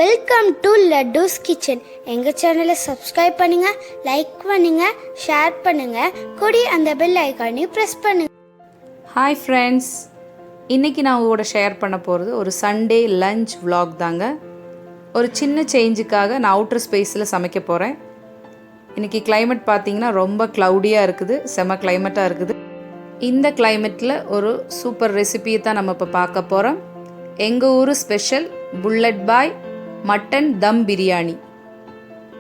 Welcome to லட்டூஸ் kitchen. எங்கள் சேனலை subscribe பண்ணுங்கள், லைக் பண்ணுங்கள், ஷேர் பண்ணுங்கள், கூடி அந்த பெல் ஐக்கானையும் ப்ரெஸ் பண்ணுங்கள். ஹாய் ஃப்ரெண்ட்ஸ், இன்றைக்கி நான் உங்களோட ஷேர் பண்ண போகிறது ஒரு சண்டே லஞ்ச் vlog தாங்க. ஒரு சின்ன சேஞ்சுக்காக நான் அவுட்டர் ஸ்பேஸில் சமைக்க போகிறேன். இன்றைக்கி climate பார்த்திங்கன்னா ரொம்ப க்ளவுடியாக இருக்குது, செம கிளைமேட்டாக இருக்குது. இந்த கிளைமேட்டில் ஒரு சூப்பர் ரெசிபியை தான் நம்ம இப்போ பார்க்க போகிறோம். எங்கள் ஊர் ஸ்பெஷல் புல்லட் பாய் மட்டன் தம் பிரியாணி.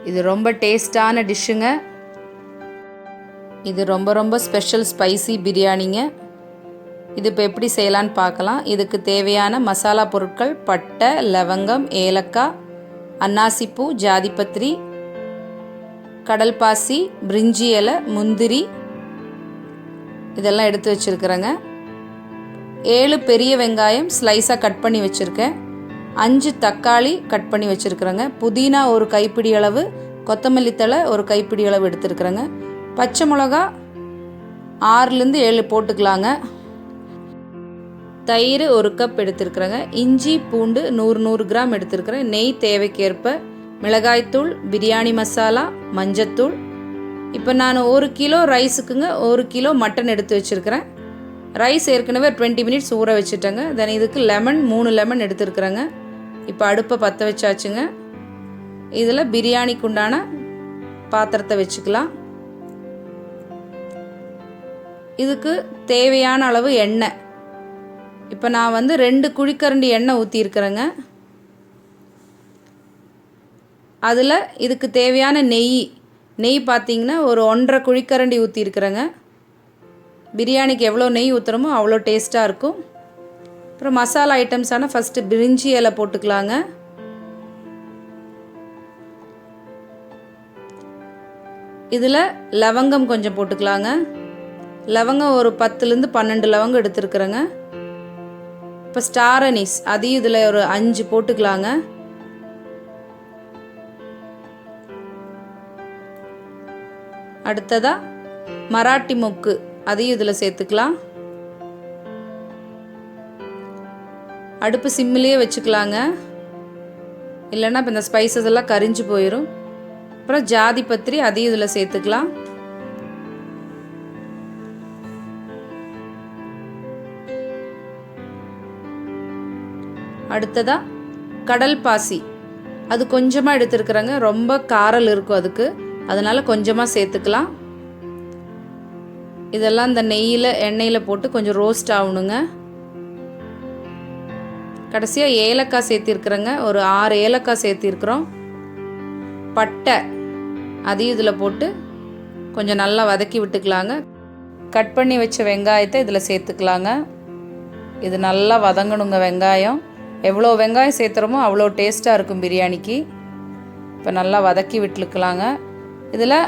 இது ரொம்ப டேஸ்டான டிஷ்ஷுங்க. இது ரொம்ப ஸ்பெஷல் ஸ்பைசி பிரியாணிங்க. இது இப்போ எப்படி செய்யலான்னு பார்க்கலாம். இதுக்கு தேவையான மசாலா பொருட்கள் பட்டை, லவங்கம், ஏலக்காய், அன்னாசிப்பூ, ஜாதிபத்திரி, கடல்பாசி, பிரிஞ்சி இலை, முந்திரி இதெல்லாம் எடுத்து வச்சுருக்கிறேங்க. 7 பெரிய வெங்காயம் ஸ்லைஸாக கட் பண்ணி வச்சுருக்கேன். 5 தக்காளி கட் பண்ணி வச்சுருக்குறேங்க. புதினா ஒரு கைப்பிடி அளவு, கொத்தமல்லி தழை ஒரு கைப்பிடி அளவு எடுத்துருக்குறேங்க. பச்சை மிளகா 6லேருந்து 7 போட்டுக்கலாங்க. தயிர் 1 கப் எடுத்துருக்குறேங்க. இஞ்சி பூண்டு 100 கிராம் எடுத்துருக்குறேன். நெய் தேவைக்கேற்ப, மிளகாய்த்தூள், பிரியாணி மசாலா, மஞ்சத்தூள். இப்போ நான் 1 கிலோ ரைஸுக்குங்க 1 கிலோ மட்டன் எடுத்து வச்சுருக்கிறேன். ரைஸ் ஏற்கனவே 20 மினிட்ஸ் ஊற வச்சுட்டேங்க. தென் இதுக்கு லெமன் 3 லெமன் எடுத்துருக்குறேங்க. இப்போ அடுப்பை பற்ற வச்சாச்சுங்க. இதில் பிரியாணிக்கு உண்டான பாத்திரத்தை வச்சுக்கலாம். இதுக்கு தேவையான அளவு எண்ணெய். இப்போ நான் 2 குழிக்கரண்டி எண்ணெய் ஊற்றிருக்கிறேங்க. அதில் இதுக்கு தேவையான நெய் பார்த்திங்கன்னா ஒரு 1.5 குழிக்கரண்டி ஊற்றிருக்கிறேங்க. பிரியாணிக்கு எவ்வளோ நெய் ஊற்றுறோமோ அவ்வளோ டேஸ்ட்டாக இருக்கும். அப்புறம் மசாலா ஐட்டம்ஸான ஃபஸ்ட்டு பிரிஞ்சி இலை போட்டுக்கலாங்க. இதில் லவங்கம் கொஞ்சம் போட்டுக்கலாங்க. லவங்கம் ஒரு 10லேருந்து 12 லவங்கம் எடுத்துருக்குறேங்க. இப்போ ஸ்டார் அனீஸ் அதையும் இதில் ஒரு 5 போட்டுக்கலாங்க. அடுத்ததாக மராட்டி மொக்கு அதையும் இதில் சேர்த்துக்கலாம். அடுப்பு சிம்மிலேயே வச்சுக்கலாங்க, இல்லைன்னா இப்போ இந்த ஸ்பைசஸ் எல்லாம் கரிஞ்சு போயிடும். அப்புறம் ஜாதிபத்திரி அதையும் இதில் சேர்த்துக்கலாம். அடுத்ததாக கடல் பாசி அது கொஞ்சமாக எடுத்துருக்குறேங்க. ரொம்ப காரல் இருக்கும் அதுக்கு, அதனால் கொஞ்சமாக சேர்த்துக்கலாம். இதெல்லாம் இந்த எண்ணெயில் போட்டு கொஞ்சம் ரோஸ்ட் ஆகணுங்க. கடைசியாக ஏலக்காய் சேர்த்திருக்கிறேங்க. ஒரு 6 ஏலக்காய் சேர்த்திருக்கிறோம். பட்டை அதையும் இதில் போட்டு கொஞ்சம் நல்லா வதக்கி விட்டுக்கலாங்க. கட் பண்ணி வச்ச வெங்காயத்தை இதில் சேர்த்துக்கலாங்க. இது நல்லா வதங்கணுங்க. வெங்காயம் எவ்வளோ வெங்காயம் சேர்த்துறோமோ அவ்வளோ டேஸ்ட்டாக இருக்கும் பிரியாணிக்கு. இப்போ நல்லா வதக்கி விட்டுக்கலாங்க. இதில்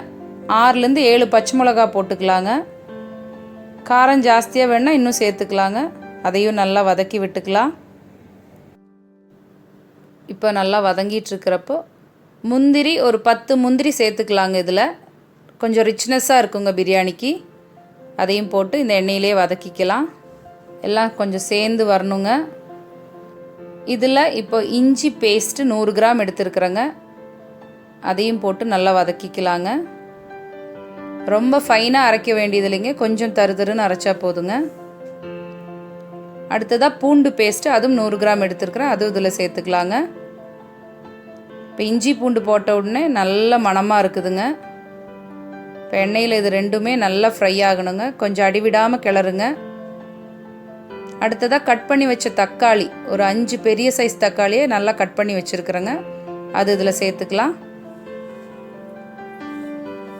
6லேருந்து 7 பச்சை மிளகா போட்டுக்கலாங்க. காரம் ஜாஸ்தியாக வேணால் இன்னும் சேர்த்துக்கலாங்க. அதையும் நல்லா வதக்கி விட்டுக்கலாம். இப்போ நல்லா வதங்கிட்டுருக்கிறப்போ முந்திரி ஒரு 10 முந்திரி சேர்த்துக்கலாங்க. இதில் கொஞ்சம் ரிச்னஸ்ஸாக இருக்குங்க பிரியாணிக்கு. அதையும் போட்டு இந்த எண்ணெயிலே வதக்கிக்கலாம். எல்லாம் கொஞ்சம் சேர்ந்து வரணுங்க. இதில் இப்போ இஞ்சி பேஸ்ட்டு 100 கிராம் எடுத்துருக்குறேங்க. அதையும் போட்டு நல்லா வதக்கிக்கலாங்க. ரொம்ப ஃபைனாக அரைக்க வேண்டியது இல்லைங்க, கொஞ்சம் தருன்னு அரைச்சா போதுங்க. அடுத்ததாக பூண்டு பேஸ்ட்டு அதுவும் 100 கிராம் எடுத்துருக்குறேன். அதுவும் இதில் சேர்த்துக்கலாங்க. இப்போ இஞ்சி பூண்டு போட்ட உடனே நல்ல மணமாக இருக்குதுங்க. இப்போ எண்ணெயில் இது ரெண்டுமே நல்லா ஃப்ரை ஆகணுங்க. கொஞ்சம் அடிவிடாமல் கிளறுங்க. அடுத்ததாக கட் பண்ணி வச்ச தக்காளி ஒரு 5 பெரிய சைஸ் தக்காளியை நல்லா கட் பண்ணி வச்சுருக்குறேங்க. அது இதில் சேர்த்துக்கலாம்.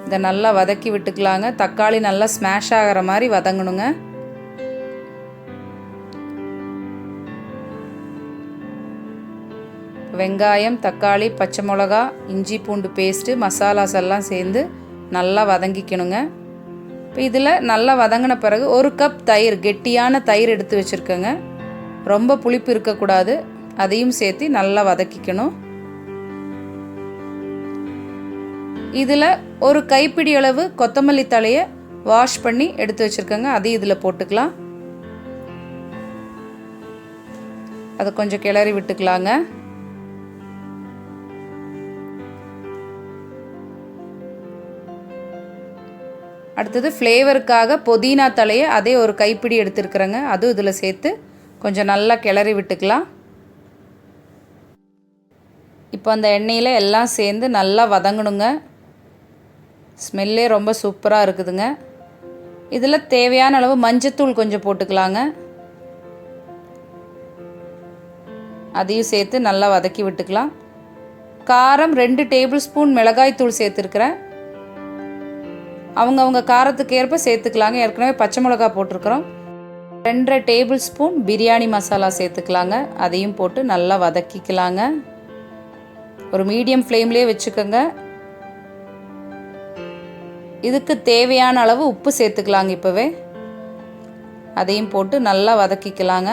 இதை நல்லா வதக்கி விட்டுக்கலாங்க. தக்காளி நல்லா ஸ்மாஷ் ஆகிற மாதிரி வதங்கணுங்க. வெங்காயம், தக்காளி, பச்சை மிளகா, இஞ்சி பூண்டு பேஸ்ட்டு, மசாலாஸ் எல்லாம் சேர்ந்து நல்லா வதங்கிக்கணுங்க. இப்போ இதில் நல்லா வதங்கின பிறகு 1 கப் தயிர், கெட்டியான தயிர் எடுத்து வச்சுருக்கேங்க. ரொம்ப புளிப்பு இருக்கக்கூடாது. அதையும் சேர்த்து நல்லா வதக்கிக்கணும். இதில் ஒரு கைப்பிடி அளவு கொத்தமல்லி தழையை வாஷ் பண்ணி எடுத்து வச்சுருக்கேங்க. அதையும் இதில் போட்டுக்கலாம். அதை கொஞ்சம் கிளறி விட்டுக்கலாங்க. அடுத்தது ஃப்ளேவருக்காக புதினா தலையை அதே ஒரு கைப்பிடி எடுத்துருக்குறேங்க. அதுவும் இதில் சேர்த்து கொஞ்சம் நல்லா கிளறி விட்டுக்கலாம். இப்போ அந்த எண்ணெயில் எல்லாம் சேர்ந்து நல்லா வதங்கணுங்க. ஸ்மெல்லே ரொம்ப சூப்பராக இருக்குதுங்க. இதில் தேவையான அளவு மஞ்சத்தூள் கொஞ்சம் போட்டுக்கலாங்க. அதையும் சேர்த்து நல்லா வதக்கி விட்டுக்கலாம். காரம் 2 டேபிள் ஸ்பூன் மிளகாய் தூள் சேர்த்துருக்குறேன். அவங்கவுங்க காரத்துக்கு ஏற்ப சேர்த்துக்கலாங்க. ஏற்கனவே பச்சை மிளகா போட்டிருக்கிறோம். 2.5 டேபிள் ஸ்பூன் பிரியாணி மசாலா சேர்த்துக்கலாங்க. அதையும் போட்டு நல்லா வதக்கிக்கலாங்க. ஒரு மீடியம் ஃப்ளேம்லேயே வச்சுக்கோங்க. இதுக்கு தேவையான அளவு உப்பு சேர்த்துக்கலாங்க. இப்போவே அதையும் போட்டு நல்லா வதக்கிக்கலாங்க.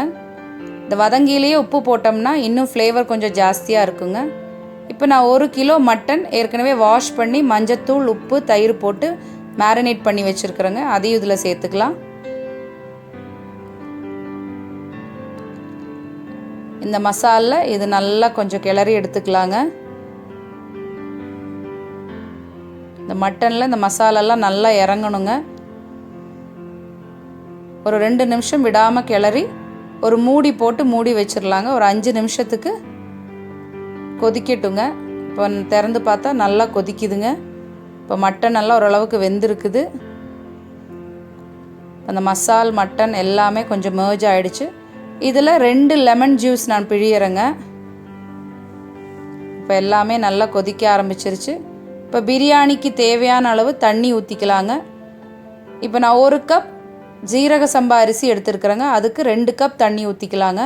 இந்த வதங்கிலேயே உப்பு போட்டோம்னா இன்னும் ஃப்ளேவர் கொஞ்சம் ஜாஸ்தியாக இருக்குங்க. இப்போ நான் 1 கிலோ மட்டன் ஏற்கனவே வாஷ் பண்ணி மஞ்சத்தூள் உப்பு தயிர் போட்டு மேரினேட் பண்ணி வச்சுருக்குறேங்க. அதையும் இதில் சேர்த்துக்கலாம். இந்த மசாலா இது நல்லா கொஞ்சம் கிளறி எடுத்துக்கலாங்க. இந்த மட்டனில் இந்த மசாலாலாம் நல்லா இறங்கணுங்க. ஒரு 2 நிமிஷம் விடாமல் கிளறி ஒரு மூடி போட்டு மூடி வச்சிடலாங்க. ஒரு 5 நிமிஷத்துக்கு கொதிக்கட்டுங்க. இப்போ திறந்து பார்த்தா நல்லா கொதிக்குதுங்க. இப்போ மட்டன் நல்லா ஓரளவுக்கு வெந்திருக்குது. அந்த மசால் மட்டன் எல்லாமே கொஞ்சம் merge ஆகிடுச்சு. இதில் 2 லெமன் ஜூஸ் நான் பிழியறேங்க. இப்போ எல்லாமே நல்லா கொதிக்க ஆரம்பிச்சிருச்சு. இப்போ பிரியாணிக்கு தேவையான அளவு தண்ணி ஊற்றிக்கலாங்க. இப்போ நான் 1 கப் ஜீரக சம்பா அரிசி எடுத்துருக்குறேங்க. அதுக்கு 2 கப் தண்ணி ஊற்றிக்கலாங்க.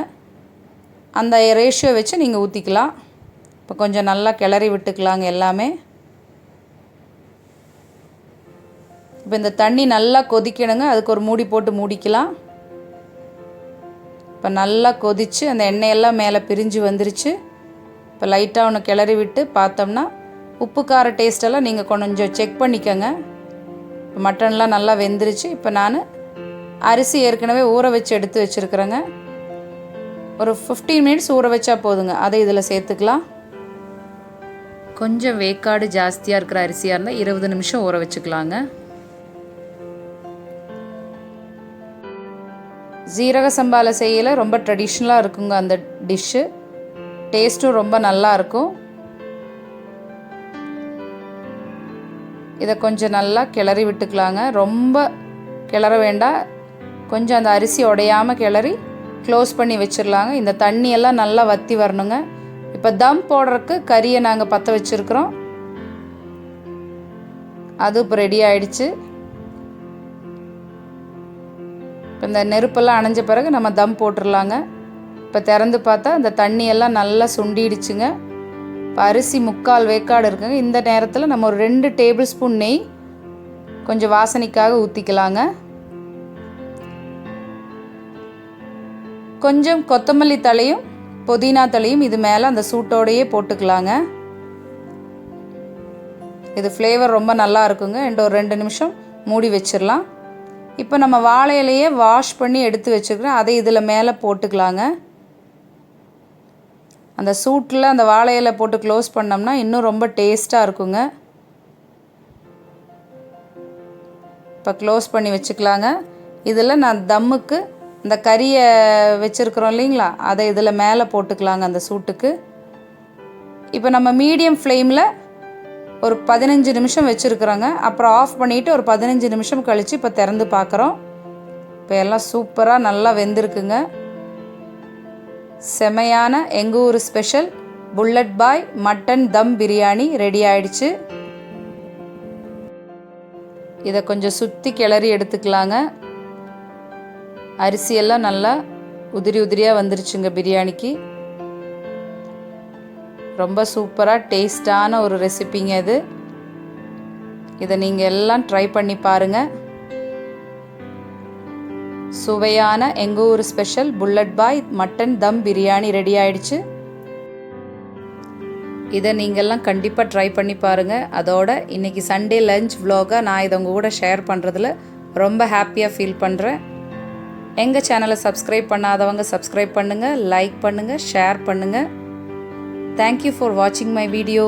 அந்த ரேஷியோ வச்சு நீங்கள் ஊற்றிக்கலாம். இப்போ கொஞ்சம் நல்லா கிளறி விட்டுக்கலாங்க எல்லாமே. இப்போ இந்த தண்ணி நல்லா கொதிக்கணுங்க. அதுக்கு ஒரு மூடி போட்டு மூடிக்கலாம். இப்போ நல்லா கொதித்து அந்த எண்ணெயெல்லாம் மேலே பிரிஞ்சு வந்துருச்சு. இப்போ லைட்டாக ஒன்று கிளறி விட்டு பார்த்தோம்னா உப்பு கார டேஸ்ட்டெல்லாம் நீங்கள் கொஞ்சம் செக் பண்ணிக்கோங்க. இப்போ மட்டன்லாம் நல்லா வெந்துருச்சு. இப்போ நான் அரிசி ஏற்கனவே ஊற வச்சு எடுத்து வச்சுருக்குறேங்க. ஒரு 15 மினிட்ஸ் ஊற வச்சா போதுங்க. அதை இதில் சேர்த்துக்கலாம். கொஞ்சம் வேக்காடு ஜாஸ்தியாக இருக்கிற அரிசியாக இருந்தால் 20 நிமிஷம் ஊற வச்சுக்கலாங்க. ஜீரக சம்பாவில் செய்யல ரொம்ப ட்ரெடிஷ்னலாக இருக்குங்க அந்த டிஷ்ஷு. டேஸ்ட்டும் ரொம்ப நல்லா இருக்கும். இதை கொஞ்சம் நல்லா கிளறி விட்டுக்கலாங்க. ரொம்ப கிளற வேண்டாம். கொஞ்சம் அந்த அரிசி உடையாமல் கிளறி க்ளோஸ் பண்ணி வச்சிடலாங்க. இந்த தண்ணியெல்லாம் நல்லா வற்றி வரணுங்க. இப்போ தம் போடுறதுக்கு கறியை நாங்கள் பற்ற வச்சுருக்குறோம். அது இப்போ ரெடி ஆகிடுச்சு. இப்போ இந்த நெருப்பெல்லாம் அணைஞ்ச பிறகு நம்ம தம் போட்டுடலாங்க. இப்போ திறந்து பார்த்தா இந்த தண்ணியெல்லாம் நல்லா சுண்டிடுச்சுங்க. இப்போ அரிசி 3/4 வேக்காடு இருக்குங்க. இந்த நேரத்தில் நம்ம ஒரு 2 டேபிள் ஸ்பூன் நெய் கொஞ்சம் வாசனைக்காக ஊற்றிக்கலாங்க. கொஞ்சம் கொத்தமல்லி தலையும் புதினா தலையும் இது மேலே அந்த சூட்டோடையே போட்டுக்கலாங்க. இது ஃப்ளேவர் ரொம்ப நல்லா இருக்குங்க. ஒரு 2 நிமிஷம் மூடி வச்சிடலாம். இப்போ நம்ம வாழை இலையே வாஷ் பண்ணி எடுத்து வச்சுருக்கிறோம். அதை இதில் மேலே போட்டுக்கலாங்க. அந்த சூட்டில் அந்த வாழை இலை போட்டு க்ளோஸ் பண்ணோம்னா இன்னும் ரொம்ப டேஸ்ட்டாக இருக்குங்க. இப்போ க்ளோஸ் பண்ணி வச்சுக்கலாங்க. இதில் நான் தம்முக்கு இந்த கறியை வச்சுருக்குறோம் இல்லைங்களா, அதை இதில் மேலே போட்டுக்கலாங்க அந்த சூட்டுக்கு. இப்போ நம்ம மீடியம் ஃப்ளேமில் ஒரு 15 நிமிஷம் வச்சுருக்குறோங்க. அப்புறம் ஆஃப் பண்ணிவிட்டு ஒரு 15 நிமிஷம் கழித்து இப்போ திறந்து பார்க்குறோம். இப்போ எல்லாம் சூப்பராக நல்லா வெந்திருக்குங்க. செமையான எங்கள் ஊர் ஸ்பெஷல் புல்லட் பாய் மட்டன் தம் பிரியாணி ரெடி ஆயிடுச்சு. இதை கொஞ்சம் சுற்றி கிளறி எடுத்துக்கலாங்க. அரிசியெல்லாம் நல்லா உதிரி உதிரியாக வந்துருச்சுங்க பிரியாணிக்கு. ரொம்ப சூப்பராக டேஸ்டான ஒரு ரெசிபிங்க இது. இதை நீங்கள் எல்லாம் ட்ரை பண்ணி பாருங்கள். சுவையான எங்கள் ஊர் ஸ்பெஷல் புல்லட் பாய் மட்டன் தம் பிரியாணி ரெடி ஆயிடுச்சு. இதை நீங்கள்லாம் கண்டிப்பாக ட்ரை பண்ணி பாருங்கள். அதோட இன்றைக்கி சண்டே லஞ்ச் vlog-ஆ நான் இதை உங்கள் கூட ஷேர் பண்ணுறதுல ரொம்ப ஹாப்பியாக ஃபீல் பண்ணுறேன். எங்கள் சேனலை சப்ஸ்கிரைப் பண்ணாதவங்க சப்ஸ்கிரைப் பண்ணுங்கள், லைக் பண்ணுங்கள், ஷேர் பண்ணுங்கள். தேங்க்யூ ஃபார் வாட்சிங் மை வீடியோ.